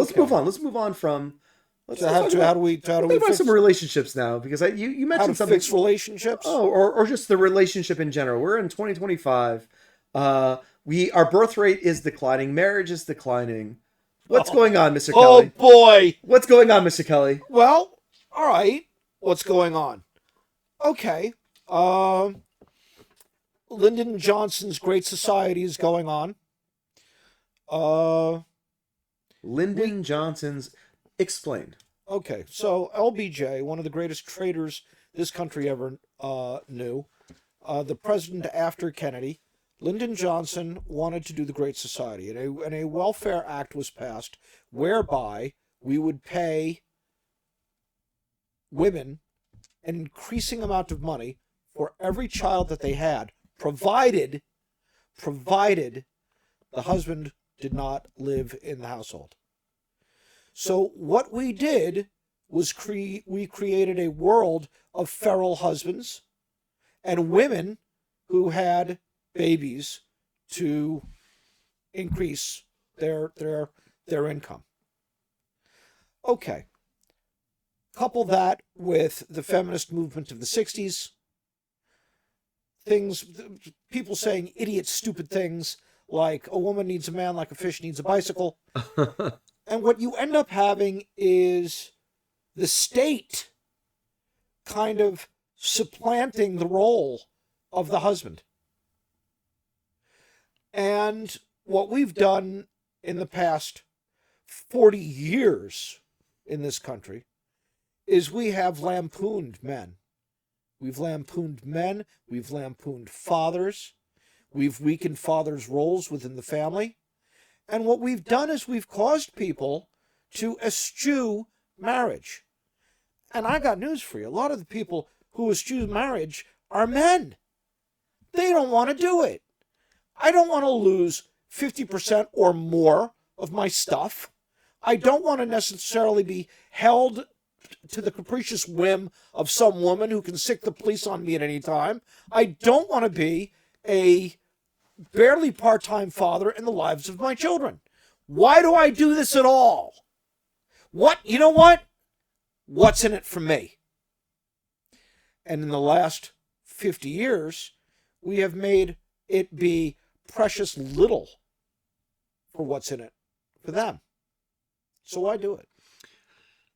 let's move on. Let's move on from. So how do we Think about some relationships now, because you mentioned how to something. fix relationships? Oh, or just the relationship in general. We're in 2025. Our birth rate is declining. Marriage is declining. What's going on, Mr. Kelly? Oh boy. What's going on, Mr. Kelly? Well, all right. What's going on? Okay. Lyndon Johnson's Great Society is going on. Lyndon Johnson's explained. Okay, so LBJ, one of the greatest traitors this country ever knew, the president after Kennedy, Lyndon Johnson wanted to do the Great Society, and a welfare act was passed whereby we would pay women an increasing amount of money for every child that they had, provided the husband did not live in the household. So what we did was we created a world of feral husbands and women who had babies to increase their income. Okay. Couple that with the feminist movement of the 60s. People saying idiot, stupid things like a woman needs a man like a fish needs a bicycle. And what you end up having is the state kind of supplanting the role of the husband. And what we've done in the past 40 years in this country is we have lampooned men. We've lampooned men. We've lampooned fathers. We've weakened fathers' roles within the family. And what we've done is we've caused people to eschew marriage. And I got news for you. A lot of the people who eschew marriage are men. They don't want to do it. I don't want to lose 50% or more of my stuff. I don't want to necessarily be held to the capricious whim of some woman who can sick the police on me at any time. I don't want to be a barely part-time father in the lives of my children. Why do I do this at all? You know what? What's in it for me? And in the last 50 years, we have made it be precious little for what's in it for them. So I do it.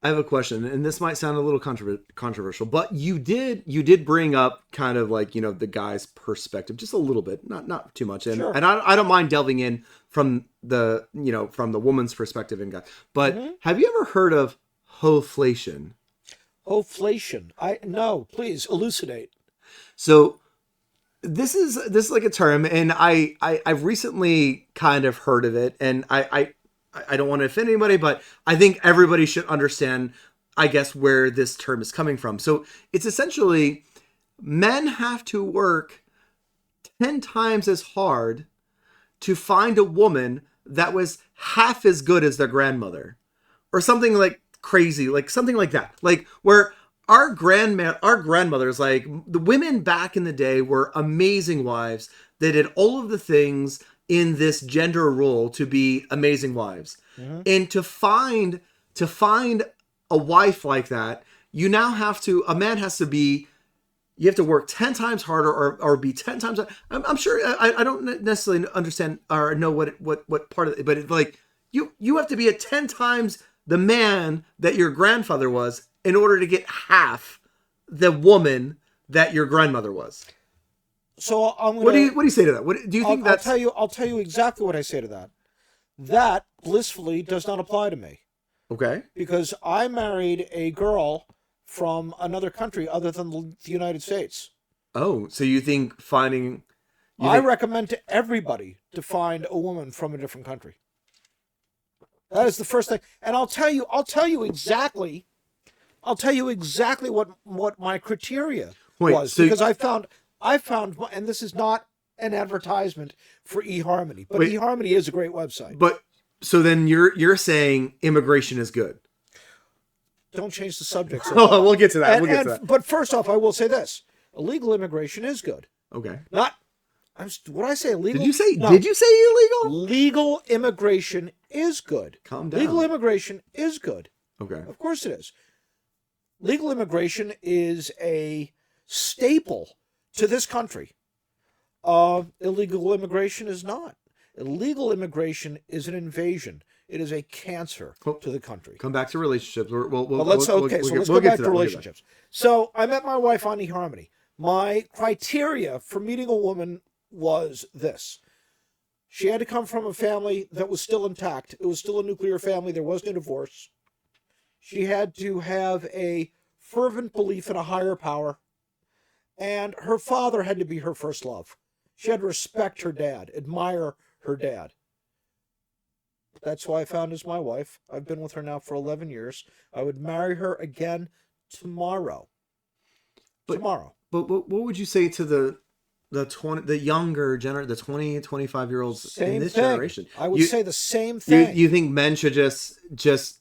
I have a question, and this might sound a little controversial, but you did bring up kind of like, the guy's perspective just a little bit, not too much, and Sure. and I don't mind delving in from the woman's perspective and guy. But Have you ever heard of hoflation? Hoflation? No, please elucidate. So this is like a term, and I've recently kind of heard of it, and I don't want to offend anybody, but I think everybody should understand, I guess, where this term is coming from. So it's essentially men have to work 10 times as hard to find a woman that was half as good as their grandmother, or something like crazy, like something like that. Like where our grandmothers, like the women back in the day, were amazing wives. They did all of the things in this gender role to be amazing wives. Mm-hmm. And to find a wife like that, you have to work 10 times harder or be 10 times. I'm sure I don't necessarily understand or know what part of it, but it's like you have to be at 10 times the man that your grandfather was in order to get half the woman that your grandmother was. So what do you say to that? What do you think? I'll tell you exactly what I say to that. That blissfully does not apply to me. Okay. Because I married a girl from another country other than the United States. Oh, so you think I recommend to everybody to find a woman from a different country. That is the first thing. And I'll tell you exactly what my criteria was. Because I found, and this is not an advertisement for eHarmony, but eHarmony is a great website. But so then you're saying immigration is good. Don't change the subject. Oh, we'll get to that. But first off, I will say this: illegal immigration is good. Okay. What did I say? Illegal? Did you say illegal? Legal immigration is good. Calm down. Legal immigration is good. Okay. Of course it is. Legal immigration is a staple to this country. Illegal immigration is not. Illegal immigration is an invasion. It is a cancer to the country. Come back to relationships. Let's go back to relationships. So I met my wife on eHarmony. My criteria for meeting a woman was this. She had to come from a family that was still intact. It was still a nuclear family. There was no divorce. She had to have a fervent belief in a higher power. And her father had to be her first love. She had to respect her dad, admire her dad. That's why I found as my wife. I've been with her now for 11 years. I would marry her again tomorrow. Tomorrow. But what would you say to the younger the 20 and 25-year-olds in this generation? I would say the same thing. You think men should just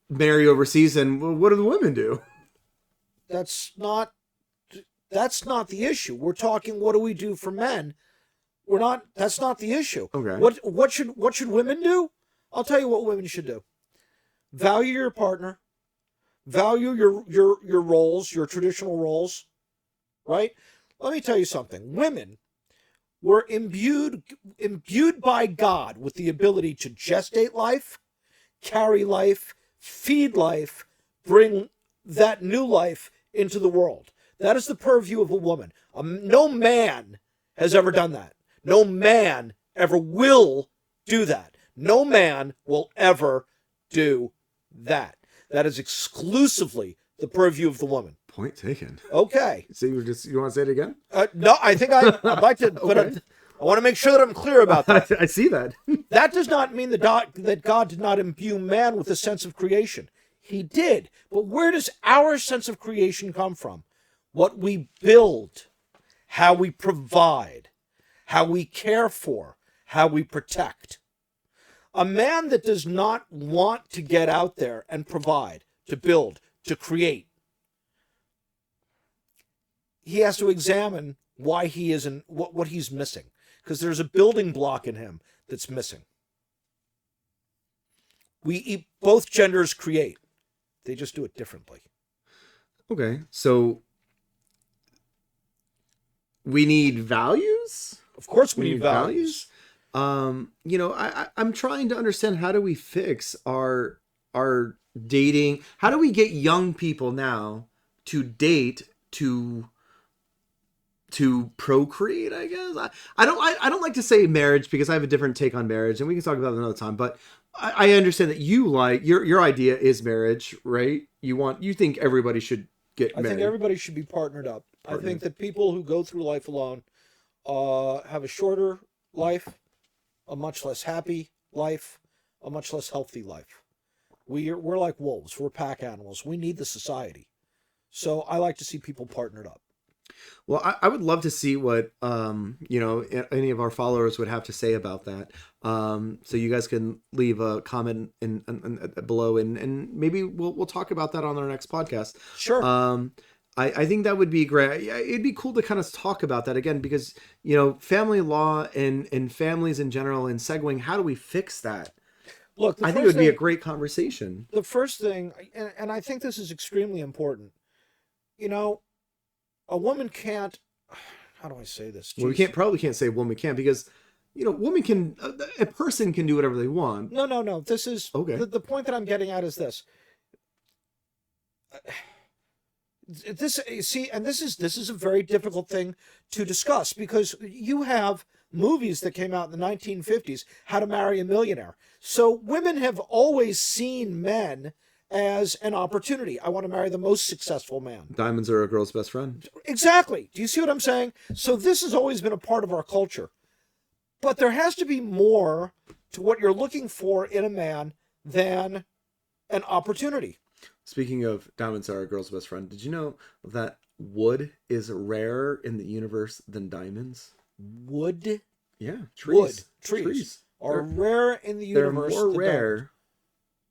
marry overseas, and what do the women do? That's not the issue. We're talking what do we do for men? That's not the issue. Okay. What should women do? I'll tell you what women should do. Value your partner. Value your roles, your traditional roles. Right? Let me tell you something. Women were imbued by God with the ability to gestate life, carry life, feed life, bring that new life into the world. That is the purview of a woman. No man has ever done that. No man ever will do that. No man will ever do that. That is exclusively the purview of the woman. Point taken. Okay. So you want to say it again? No, I think I'd like to, but Okay. I want to make sure that I'm clear about that. I see that. That does not mean that God did not imbue man with a sense of creation. He did. But where does our sense of creation come from? What we build, how we provide, how we care for, how we protect. A man that does not want to get out there and provide, to build, to create, he has to examine why he isn't, what he's missing. Because there's a building block in him that's missing. Both genders create. They just do it differently. Okay. So we need values? Of course we need values. I'm trying to understand, how do we fix our dating? How do we get young people now to date, to procreate, I guess? I don't like to say marriage, because I have a different take on marriage, and we can talk about it another time, but I understand that you like your idea is marriage, right? You think everybody should get married. I think everybody should be partnered up. I think that people who go through life alone have a shorter life, a much less happy life, a much less healthy life. We're like wolves. We're pack animals. We need the society. So I like to see people partnered up. Well, I would love to see what any of our followers would have to say about that. So you guys can leave a comment in below, and maybe we'll talk about that on our next podcast. Sure. I think that would be great. It'd be cool to kind of talk about that again, because family law and families in general, and segueing, how do we fix that? Look, I think it would be a great conversation. The first thing, and I think this is extremely important. A woman can't. How do I say this? Well, we probably can't say woman can't, because woman can. A person can do whatever they want. No. This is okay. The point that I'm getting at is this. This is a very difficult thing to discuss, because you have movies that came out in the 1950s, How to Marry a Millionaire. So women have always seen men as an opportunity. I want to marry the most successful man. Diamonds are a girl's best friend. Exactly. Do you see what I'm saying? So this has always been a part of our culture. But there has to be more to what you're looking for in a man than an opportunity. Speaking of diamonds are a girl's best friend, did you know that wood is rarer in the universe than diamonds? Wood? Yeah, trees. Trees are rare in the universe. They're more rare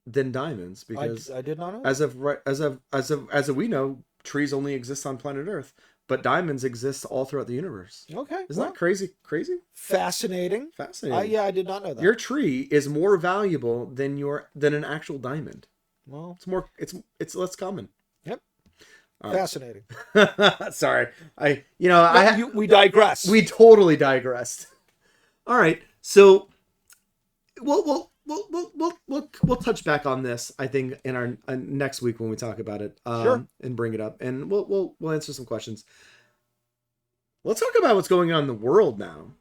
than diamonds, because I did not know. As of we know, trees only exist on planet Earth. but diamonds exist all throughout the universe. Okay. Isn't that crazy? Crazy? Fascinating. Fascinating. Yeah, I did not know that. Your tree is more valuable than an actual diamond. Well, It's less common. yep. All right. Fascinating. Sorry. We digress. We totally digressed. All right. So we'll touch back on this, I think, in our next week when we talk about it. Sure. And bring it up, and we'll answer some questions. Let's talk about what's going on in the world now.